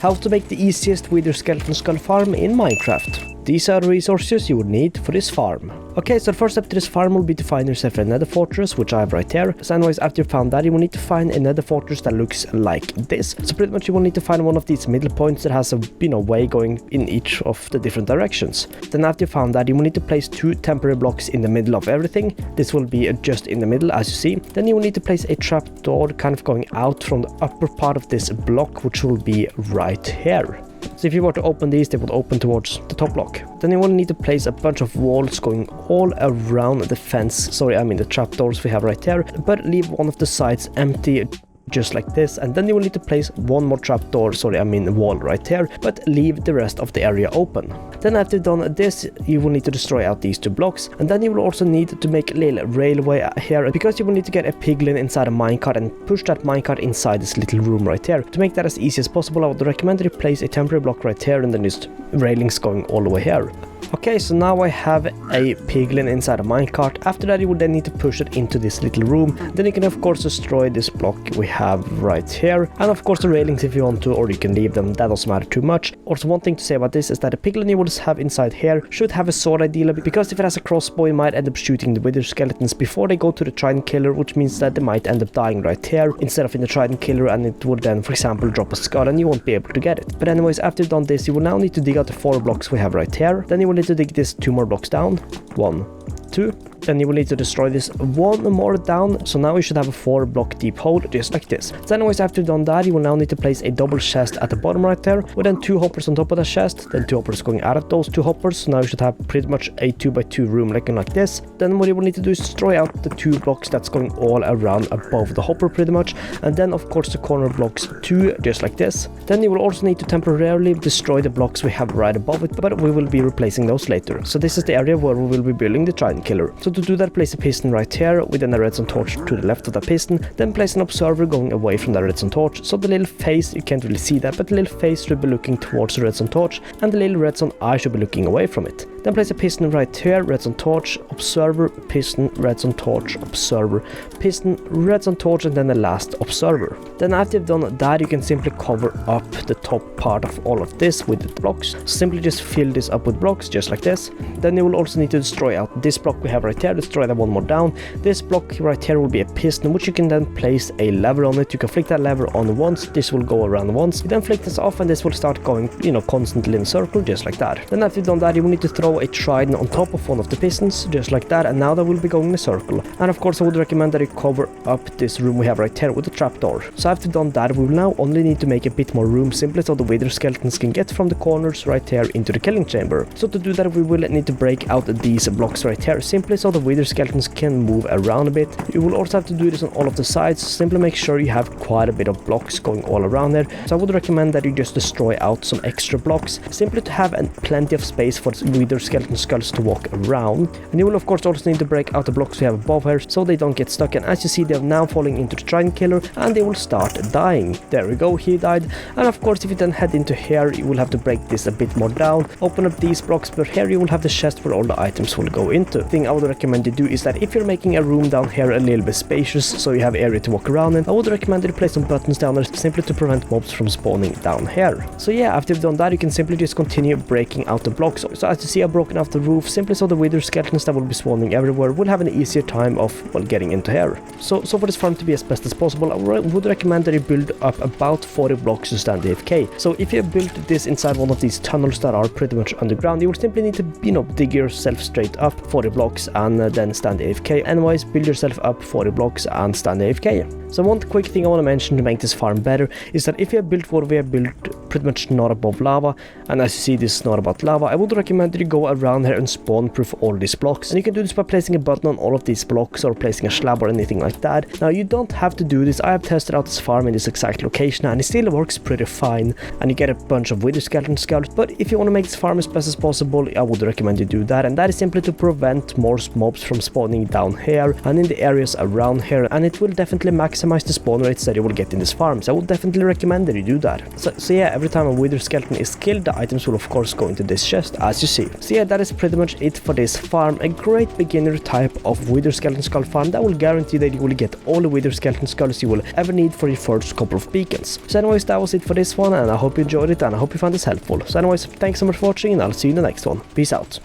How to make the easiest wither skeleton skull farm in Minecraft. These are the resources you would need for this farm. Okay, so the first step to this farm will be to find yourself a nether fortress, which I have right here. So anyways, after you found that, you will need to find a nether fortress that looks like this. So pretty much you will need to find one of these middle points that has a way going in each of the different directions. Then after you found that, you will need to place 2 temporary blocks in the middle of everything. This will be just in the middle, as you see. Then you will need to place a trapdoor kind of going out from the upper part of this block, which will be right here. So if you were to open these, they would open towards the top block. Then you will need to place a bunch of walls going all around the fence. The trapdoors we have right there, but leave one of the sides empty, just like this. And then you will need to place one more trapdoor, wall right here, but leave the rest of the area open. Then after you've done this, you will need to destroy out these 2 blocks, and then you will also need to make a little railway here, because you will need to get a piglin inside a minecart and push that minecart inside this little room right here. To make that as easy as possible, I would recommend that you place a temporary block right here and then just railings going all the way here. Okay, so now I have a piglin inside a minecart. After that, you would then need to push it into this little room. Then you can of course destroy this block we have right here, and of course the railings if you want to, or you can leave them, that doesn't matter too much. Also, one thing to say about this is that the piglin you will have inside here should have a sword ideally, because if it has a crossbow, you might end up shooting the wither skeletons before they go to the trident killer, which means that they might end up dying right here instead of in the trident killer, and it would then, for example, drop a skull and you won't be able to get it. But anyways, after you've done this, you will now need to dig out the 4 blocks we have right here. Then you will need to dig this 2 more blocks down. 1, 2. Then you will need to destroy this 1 more down. So now you should have a 4 block deep hole, just like this. So anyways, after you've done that, you will now need to place a double chest at the bottom right there, with then 2 hoppers on top of the chest, then 2 hoppers going out of those 2 hoppers. So now you should have pretty much a 2x2 room looking like this. Then what you will need to do is destroy out the 2 blocks that's going all around above the hopper pretty much, and then of course the corner blocks too, just like this. Then you will also need to temporarily destroy the blocks we have right above it, but we will be replacing those later. So this is the area where we will be building the trident killer. So to do that, place a piston right here with then a redstone torch to the left of the piston. Then place an observer going away from the redstone torch. So the little face, you can't really see that, but the little face should be looking towards the redstone torch, and the little redstone eye should be looking away from it. Then place a piston right here, redstone torch, observer, piston, redstone torch, observer, piston, redstone torch, and then the last observer. Then after you've done that, you can simply cover up the top part of all of this with the blocks. Simply just fill this up with blocks, just like this. Then you will also need to destroy out this block we have right here, destroy that 1 more down. This block right here will be a piston, which you can then place a lever on it. You can flick that lever on once, this will go around once. You then flick this off and this will start going, constantly in a circle, just like that. Then after you've done that, you will need to throw a trident on top of one of the pistons, just like that, and now that will be going in a circle. And of course I would recommend that you cover up this room we have right here with a trapdoor. So after you've done that, we will now only need to make a bit more room, simply so the wither skeletons can get from the corners right here into the killing chamber. So to do that, we will need to break out these blocks right here, simply so the wither skeletons can move around a bit. You will also have to do this on all of the sides, so simply make sure you have quite a bit of blocks going all around there. So I would recommend that you just destroy out some extra blocks, simply to have plenty of space for wither skeleton skulls to walk around. And you will of course also need to break out the blocks we have above here, so they don't get stuck. And as you see, they are now falling into the trident killer, and they will start dying. There we go, he died. And of course, if you then head into here, you will have to break this a bit more down, open up these blocks, but here you will have the chest where all the items will go into. The thing I would recommend you do is that if you're making a room down here a little bit spacious, so you have area to walk around in, I would recommend that you place some buttons down there, simply to prevent mobs from spawning down here. So yeah, after you've done that, you can simply just continue breaking out the blocks. So as you see, I've broken out the roof, simply so the wither skeletons that will be spawning everywhere will have an easier time of, getting into here. So for this farm to be as best as possible, I would recommend that you build up about 40 blocks to stand AFK. So if you built this inside one of these tunnels that are pretty much underground, you will simply need to, dig yourself straight up 40 blocks and then stand AFK. Anyways, build yourself up 40 blocks and stand AFK. So one quick thing I want to mention to make this farm better is that if you have built what we have built pretty much not above lava, and as you see, this is not about lava, I would recommend that you go around here and spawn proof all these blocks. And you can do this by placing a button on all of these blocks, or placing a slab or anything like that. Now you don't have to do this. I have tested out this farm in this exact location, and it still works pretty fine, and you get a bunch of wither skeleton skulls. But if you want to make this farm as best as possible, I would recommend you do that, and that is simply to prevent more mobs from spawning down here and in the areas around here, and it will definitely maximize the spawn rates that you will get in this farm. So I would definitely recommend that you do that. So yeah, every time a wither skeleton is killed, the items will of course go into this chest, as you see. So yeah, that is pretty much it for this farm. A great beginner type of wither skeleton skull farm that will guarantee that you will get all the wither skeleton skulls you will ever need for your first couple of beacons. So anyways, that was it for this one, and I hope you enjoyed it and I hope you found this helpful. So anyways, thanks so much for watching and I'll see you in the next one. Peace out.